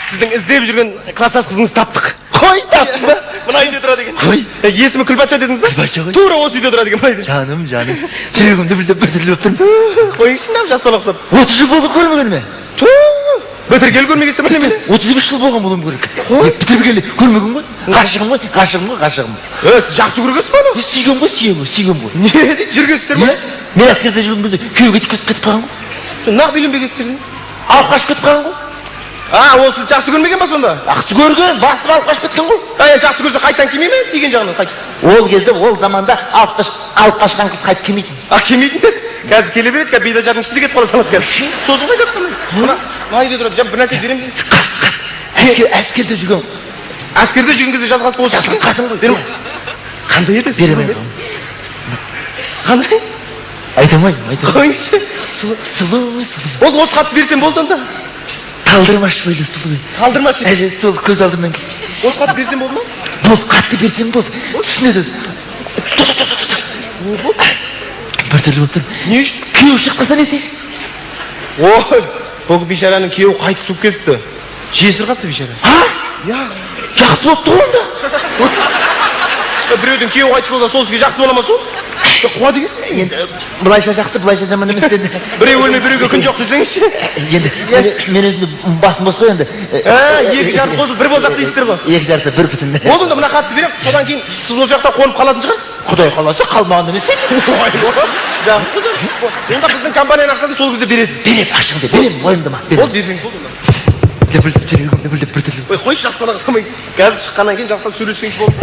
Сіздің іздеп жүрген класстас қызыңызды таптық. Қой, таптың ба? Мына үйде тұрады екен. Қой. Есімі Күлбатша дедіңіз ба? Күлбатша ғой. Тура осы үйде тұрады екен. Жаным. Жүрегімді білдеп бір түрлі болып тұрмын. Қойыңызшы да жас бала ұқсап. 30 жыл болды көрмеген ме? Бітіргелі көрмегенсіздер ме немене? 35 жыл болған болуым керек. Бітіргелі көрмеген ғой. Ғашығым. Сіз жақсы көргенсіз ба оны? Сүйген ғой. Не дейді? Жүргенсіздер ме? Мен әскерде жүрген кезде күйеуге кетіп қалған ғой. Нақ үйленбегенсіздер ме? Алып қашып кетіп қалған ғой. Ол сіз жақсы көрмеген ба сонда? Жақсы көрген, басып алып қашып кеткен ғой. Жақсы көрсе қайттан келмей ме? Тиген жағынан қайт. Ол кезде, ол заманда алып қашқан қыз қайтып келмейтін. Келмейтін еді? Қазір келе береді, қазір бейдажардың үстінде кетіп қала салады қазір. Созып қайт атқан. Мына үйде тұрады, бір нәрсе беремін дейсіз. Әскерде жүрген. Әскерде жүрген кезде жазғасы осы қатын ғой. Берем. Қандай еді? Беремін. Қандай? Айтамайым. Қойыңызшы. Сұлу. Ол осы хатты берсем болды онда. Талдырмаш бойлы сұлу. Талдырмаш. Әлі сол көз алдымнан кетті. Осы хатты берсем болды ма? Болды, қатты берсем болды. Түсінеді. Бір түрлі болып тұр. Не үшін? Күйеу шықпаса не істейсің? Ой, бұл бейшараның күйеуі қайтыс болып кетіпті. Жесір қапты бейшара. Жақсы болып тұр онда. Біреудің күйеуі қайтыс болса, сол сізге жақсы бола ма сол? Қуа дегенсіз? Енді былайша жақсы, былайша жаман емес енді. Біреу өлмей біреуге күн жоқ десеңізші. Енді мен өзімді басым бос қой енді. Екі жарты қосылып бір болсақ дейсіздер ғой. Екі жарты бір бүтін. Болды онда мына хатты беремін. Содан кейін сіз осы жақта қонып қалатын шығарсыз. Құдай қаласа қалмағанда не істеймін? Жақсы да. Онда біздің компанияның ақшасын сол кезде бересіз. Берем, ақшаңды берем, уайымдама. Болды берсеңіз болды онда. Лепілдеп бір түрлі. Ой, қойшы жас бала қысқамай. Қазір шыққаннан кейін жақсылап сөйлессеңіз болды.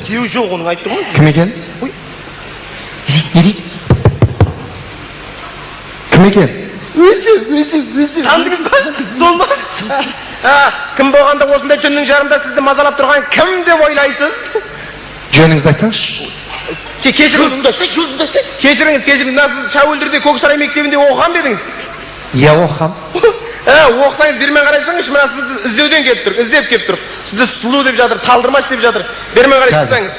Күйеуі жоқ оның айтты ғой. Кім екен? Ой. Не дейді? Кім екен? Өзім. Тандыңыз ба? Сол ма? Кім болғанда осындай түннің жарымда сізді мазалап тұрған кім деп ойлайсыз? Жөніңізді айтсаңыз. Кешіріңіз. Мына сіз Шәуілдірде Көксарай мектебінде оқыған ба едіңіз? Иә, оқығам. Оқысаңыз бермен қарайсаңыз, мына сізді іздеуден келіп тұр, іздеп келіп тұр. Сізді сұлу деп жатыр, талдырмаш деп жатыр. Бермен қарай шықсаңыз.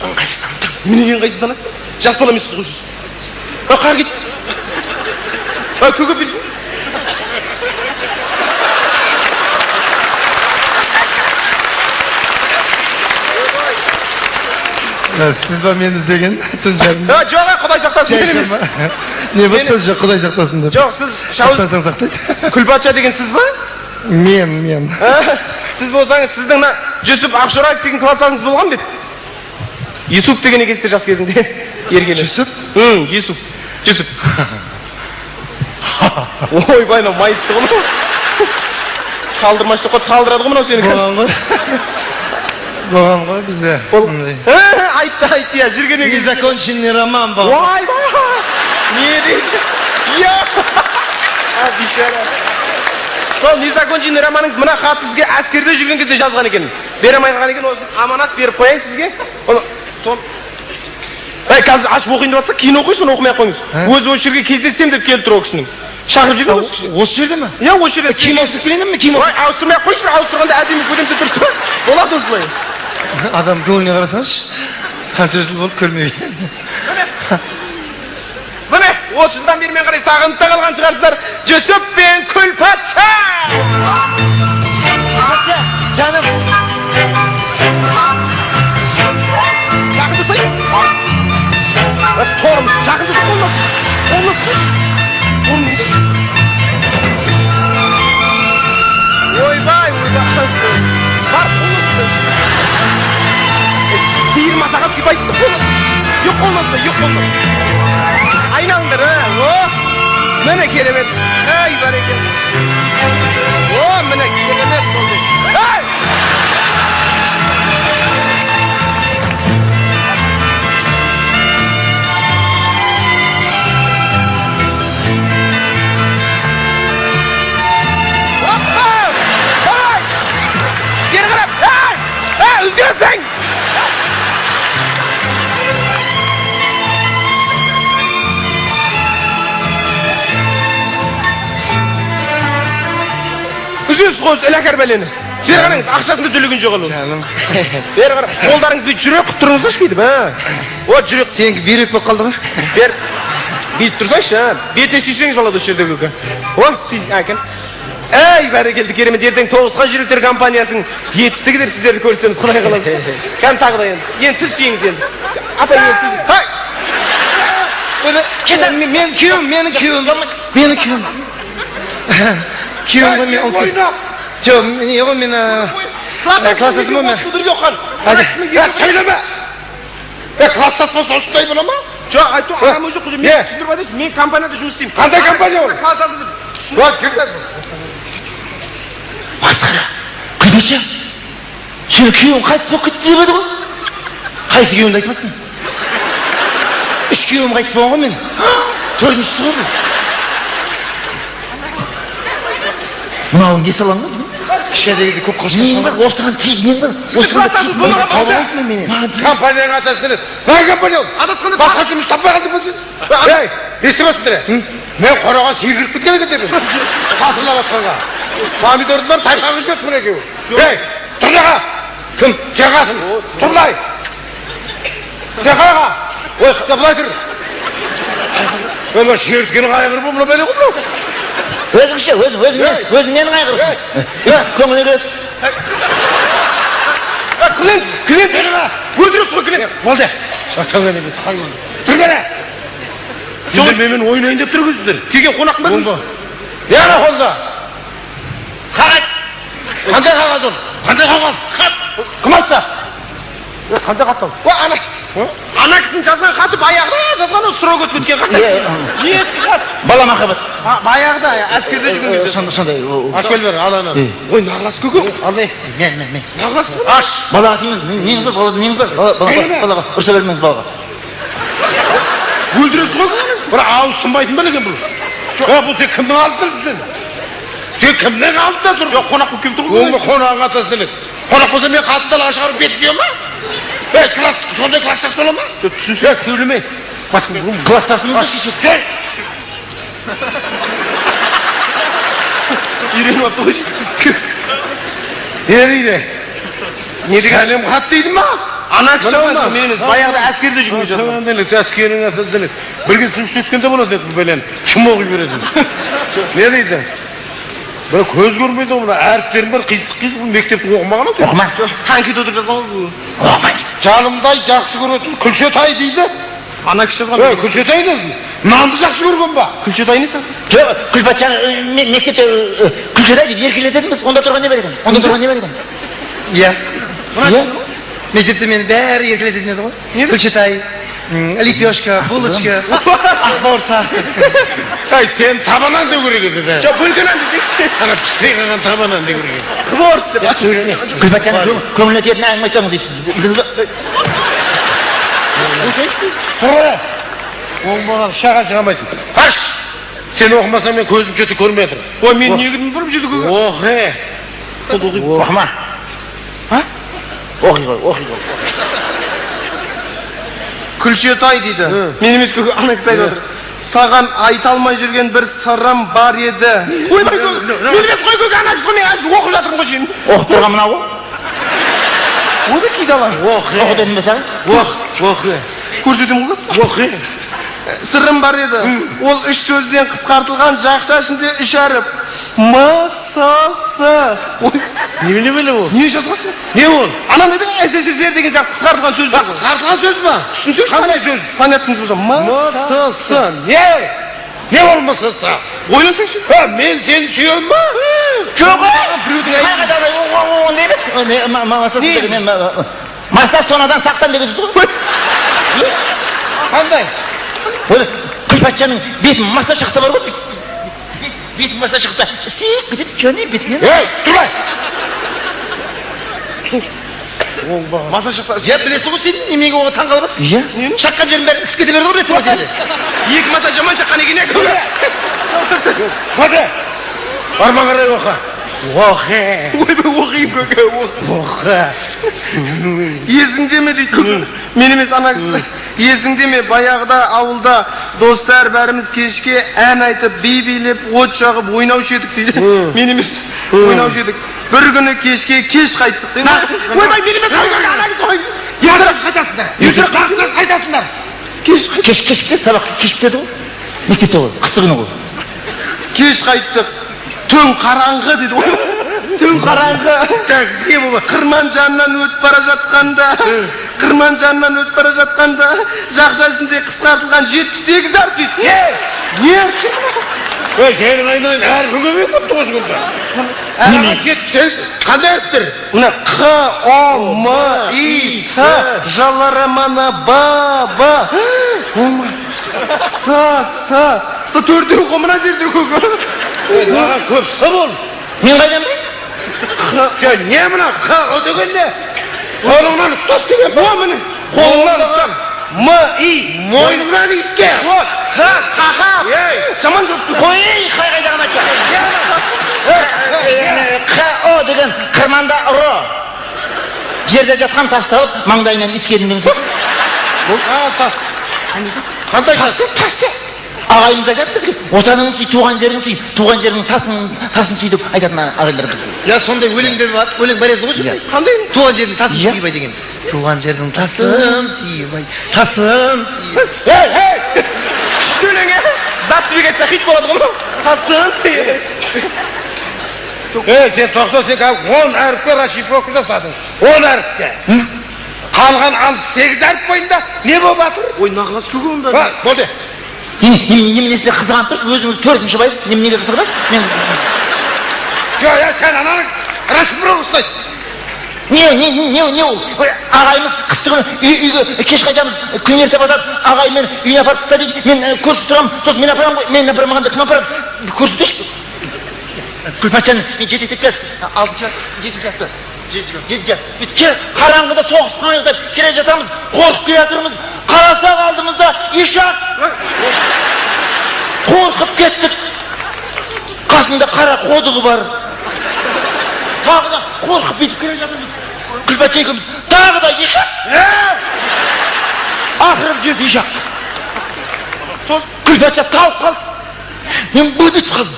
Ыңғайсызданып тұр. Менен ыңғайсызданасыз ба? Жас бала емессіз ғой сіз. Қара кет. Көгіп берсін. Сіз ба мені іздеген түн жарым? Жоқ, Құдай сақтасын мен емес. Не болса жоқ, Құдай сақтасын деп. Жоқ, сіз Сақтансаң сақтайды. Күлбатша деген сіз ба? Мен. Сіз болсаңыз, сіздің Жүсіп Ақшораев деген класстасыңыз болған бе? Юсуп деген екенсіздер жас кезінде. Ергелі. Жүсіп? Жүсіп. Ой, байна майысты ғой. Талдырмашты қой, талдырады ғой мынау сені. Болған ғой бізде. Айтты, я жүрген екен. Незаконченный роман болған. Ой, не дейді? Бишара. Сол незаконченный романыңыз мына хатты сізге әскерде жүрген кезде жазған екен. Беремай қалған екен, осын аманат беріп қояйын сізге. Сол қазір ашып оқиын деп жатса, кейін оқиын, соны оқымай қойыңыз. Осы жерге кездессем деп келіп тұр ол кісінің. Шақырып жүрген осы жерде ме? Иә, осы жерде. Киім ауыстырып келемін ме? Ауыстырмай ақ қойшы, ауыстырғанда әдемі көдемде тұрсын ба? Болады осылай. Адам көңіліне қарасаңшы, қанша жыл болды көрмеген. Міне, 30 жылдан бері мен қарай сағынып та қалған шығарсыздар. Жүсіп пен Күлпатша! Патша, жаным. Жақындасай. Торымыз, жақындасай болмасын. Ойбай, бар болмасын. Сиырмасаға сипайды болмасын. Yok olmazsa. Aynandır ha. Mene keremet. Ey bereket. Mene keremet oldu. Hey! Geri kalap. Hey! Üzgünsün. Üzgünsüz qo'ysiz, elakar baleni. Beri qarang, ақшасында төлеген жоқ ол. Жаным. Бері қара, қолдарыңызды жүрек қып тұрыңызшы бүйтіп, жүрек. Сенікі бүйрек болып қалды ма? Бүйтіп тұрсайшы, бетіне сүйсеңіз болады осы жерде көке. Екен. Ey бәрекелді керемет, ертең тоғысқан жүректер компаниясының жетістігі деп сіздерді көрсетеміз, құдай қаласа. Кән тағы да енді. Енді сіз сүйіңіз енді. Апа енді сіз. Хай! Мен күйеуім, менің күйеуім. Менің күйеуім. Күйеуім ғой мен. Жоқ, не ғой мен класстасым ғой мен. Шудыр жоққан. Сөйлеме. Класстас болса осындай бола ма? Жоқ, айту, ағам өзі құжым. Мен түсіндіріп айтайыншы, мен компанияда жұмыс істеймін. Қандай компания ол? Классасыз. Масқара, күлбеші. Сені күйеуің қайтыс болып кетті деп еді ғой. Қайсы күйеуімді айтпасын? 3 күйеуім қайтыс болған ғой мен. 4-шісі ғой. Мынауың не салаң ғой? Кішкентай кезде көп қылышын. Нең бар? Осыған тиіп нең бар? Осыған тиіп қаламайсың ба менен? Компанияның атасын еді. Қай компания ол? Адасқанда басқа жұмыс таппай қалдың ба сен? Ей, естімесіңдер? Мен қораға сиыр кіріп кеткен екен деп. Тасырлап атқанға. Помидордың бәрін тайпаған жіберді мына екеуі. Ей, тұр жақа. Кім? Сен қасың. Тұр былай. Сен қайға? Ой, былай тұр. Мына шерткен қайғыр бұл, мына бәле ғой мынау. Өзіңше, өзіңнен қайғырсың. Көңілі келеді. Клиент! Өндіріс қой, клиент! Болды. Тұр бәрі. Сендер менімен ойнайын деп тұрғызсыздар. Келген қонақ ба дейміз? Яна қолда. Қағаз. Қандай қағаз ол? Қандай қағаз? Хат. Кім айтты? Қандай хат ол? Ана кісінің жазған хаты баяғыда жазған ол сұрау өткен хат. Ескі хат. Бала махаббат. Баяғыда әскерде жүрген кезде. Сондай. Әкел бер, ал ана. Ой, нағыласы көке. Алдай. Мен. Нағыласы ба? Аш. Балаға тиіңіз. Неңіз бар? Балада неңіз бар? Балаға. Ұрса бермеңіз балаға. Өлдіресіз ғой қағаныз? Бір ауыз сынбайтын ба екен бұл? Бұл сен кімнің алдында жүрсің? Сен кімнің алдында тұрсың? Жоқ, қонақ болып келіп тұр ғой. Оңғы қонағың атасы делік. Қонақ болса мен қатындала шығарып бет сүйе ма? Сондай класстас бола ма? Жоқ, түсінсе, сөйлемей. Класстасыңыз ба шеше? Үйреніп апты ғой. Не дейді? Сәлем хат дейді ма? Ана кісі жазған, мен емес, баяғыда әскерде жүрген жазған. Әскерінің атасы делік. Бірге жұмыс өткенде болады еді бұл бәлені. Кім оқи береді? Не дейді? Бір көз көрмейді ғой, әріптерің бар, қисық мектепті оқымаған еді. Оқыма. Танкет отырып жазған ғой. Оқымайды. Жанымдай жақсы көретін Күлшетай дейді. Ана кісі жазған. Күлшетай несін? Нанды жақсы көрген ба? Күлшетай несі? Жоқ, Күлбатшаны мектепте Күлшетай дейді, еркелететінбіз. Онда тұрған не бар екен? Иә. Мектепте мені бәрі еркелететін еді ғой. Күлшетай, лепешка, булочка, ақбауырсақ. Сен табанан деу керек еді. Жоқ, бөлгенен десекші. Ана пісірген табанан деу керек еді. Қыборс деп. Күлбатшаның көңіліне тиетін әңгіме айтпаңыз дейсіз. Тұра! Оңбаған шаға шығамайсың. Аш! Сен оқымасаң мен көзім жөті көрмей тұр. Ой, мен негірім бұрып жүрді көке. Оқыма. Оқи ғой. Күлшетай дейді. Мен емес көке, ана кісі айтып отыр. Саған айта алмай жүрген бір сырым бар еді. Ойбай көке, мен емес қой көке, ана кісі мен оқып жатырмын ғой сен. Оқып тұрған мынау ғой. Ода кейде алам. Оқы дедім бе саған? Оқы. Көрсетем ғой сіз. Оқы. Сырым бар еді. Ол 3 сөзден қысқартылған жақша ішінде 3 әріп. М-с-с. Не біле ол? Не жазғансың? Не ол? Анандайдың СССР деген сияқты қысқартылған сөз бар. Қысқартылған сөз ба? Түсінсеңші? Қандай сөз? Понятыңыз болса. М-с-с. Не ол м-с-с? Ойлансаңшы. Мен сені сүйем ба? Жоқ, қайғада ондай емес. Масса сонадан сақтан деген сөз ғой. Қандай? Күлбатшаның бетін масса шықса бар ғой. Бетін масса шықса, сиіп кетіп, жөне бетінен. Ей, тұрмай! Маса шықса. Я білесің ғой сен немеге оған таң қалып жатсың? Иә. Шаққан жерін бәрін іскете берді ғой білесің ғой сенде. Екі маса жаман шаққан екен екен. Қады! Барма қарай оқы. Оқы. Ойбай оқиын көке, оқы. Есіңде ме дейді көке. Мен емес ана кісі. Есіңде ме баяғыда ауылда достар бәріміз кешке ән айтып, би билеп, от жағып, ойнаушы едік дейді. Мен емес, ойнаушы едік. Bir günü keş kayttık değil mi? Oybayın benimle kayttık, ananı koyun. Yadırıp kaytasınlar. Yadırıp kaytasınlar. Keş bitedi, sabah keş bitedi o. Mektepte o, kıstığı günü o. Keş kayttık. Tün qarаңғы dedi. Tün qarаңғы. Ne bu? Qırman jandan ötüp bara жатқанда, qırman jandan ötüp bara жатқанда, жақша ішінде қысқартылған 78 harf дейді. Ne erken? Senin aynen her gün mü kutlu olsun bunda? Ama gitsin, kaderdir. Mına Q, O, M, I, T, жалары мана ба. Olmay. Sa төртеу қомына жерде көгі. Daha köp sabun. Мен қайдан білейін? Ya ne buna o degen ne? Kolundan stop degen. O mіне. Қолыңнан ұстап. M, I, Moynundan iske. O, T, тақап. Жаман жұртты. Қой, қайдаған айтпа. Қ-О деген қырманда ұры. Жерде жатқан тасты алып, маңдайынан искедім деген сөз. Bu tas. Қандай tas? Тасты. Ағайымыз айтады бізге, отанын сүй, туған жерін сүй, туған жердің тасын сүй деп айтатын ағайлар бізге. Я сондай өлеңдер бар, өлең бар еді ғой сондай. Қандай? Туған жердің тасын Иә. сүйбай деген. Туған жердің тасын сүйбай, тасын сүйбай. Күшті өлең, Заттыбек айтса хит болады ғой. Тасын сый. Sen toqta sen 10 әріпке расшифровка жасадың. 10 әріпке. Қалған 8 әріп бойында не болып жатыр? Ой, нағыз көгім бе? Бар, болды. Неменесіне қызған тұрсыз, өзіңіз 4-ші байсыз, неге қызғанасыз? Мен қызғанасыз. Ya sen ананың расшифровка ұстайды. Не ол? Ағайымыз қыстығын үйге кеш қайтамыз, күн ерте батады, ағай мен үйіне апарып тастады дейді, мен көрші тұрамын, сосын мен апарамын ғой, мен апарамағанда кім апарады? Көрсетеші. Күлпатшаны мен жетектеп келсін, 7 жасты. Қараңғыда соғысып қойыңыздар, келе жатамыз, қорқып келе жатырмыз, қарасақ алдымызда ишақ. Қорқып кеттік. Қасында қара қодығы бар. Тағы да қорқып бүйтіп келе жатырмыз. Күлпатша екеуміз, тағы да ишақ. Ақыры жерде ишақ. Күлпатша талып қалды. Мен бүйтіп қалдым.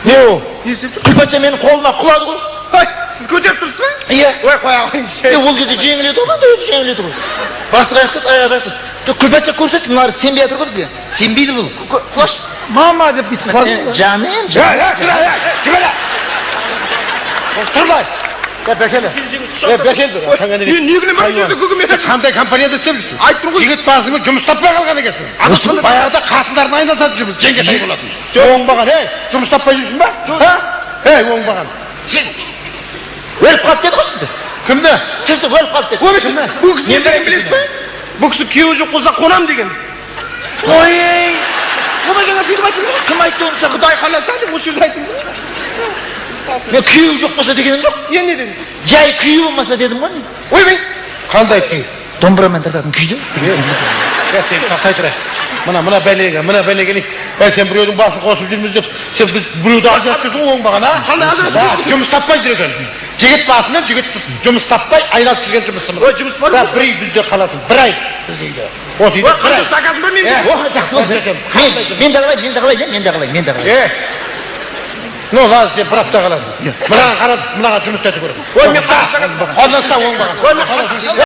Не ол? Күлпатша менің қолыма құлады ғой. Ой, сіз көтеріп тұрсыз ба? Иә. Ой, қоя қойыңызшы. Ол кезде жеңіледі ғой, жеңіледі ғой. Басы қаяқтады, аяғы қаяқтады. Күлпатша көрсетші, мыналар сенбей жатыр ғой бізге. Сенбейді бұл. Құлаш. Мама деп бүйтіп қалды. Жаным, Тұрмай. Бәкелі. Бәкелді. Мен не білем, ана жерде көгім еді. Қандай компанияда істеп жүрсің? Айтып тұрмын ғой. Жігіт басыңа жұмыс таппай қалған екенсің. Баяғыда қатындардың айналысатын жұмыс, жеңгетай болатын. Оңбаған, жұмыс таппай жүрсің ба? Оңбаған. сен өліп қалды деді ғой сізді. Кімді? Сізді өліп қалды деді. Бұл кісі не деген білесіз бе? Бұл кісі күйеуі жоқ болса қонам деген. Ой, бұл жаңа сөйтіп айттыңыз ғой. Кім айтты оны саған? Құдай қаласа деп осы жерде айттыңыз ғой. Мен күйеуі жоқ болса дегенім жоқ. Енді не дедіңіз? Жай күйеуі болмаса дедім ғой. Ойбай. Қандай күй? Домбырамен тартатын күйді. Сен тақтай тұра. Мына бәлеге. Сен біреудің басын қосып жүрміз деп, сен біз біреуді ажыратып оңбаған, а? Қандай ажыратып? Жұмыс таппай жүр екен. Жігіт басымен жігіт жұмыс таппай айналып жүрген жұмысымыз. Ой, жұмыс бар ма? Бір ай бізде қаласың, бір ай бізде үйде. Осы үйде Ой, қанша сақасын ба мен? Жақсы болды. Мен де қалай. Ну, ладно, сен бір апта қаласың. Мынаған қарап, мынаға жұмыс тәті көріп. Ой, мен қанша сақасын? Қолдан ұста оңбаған. Ой, мен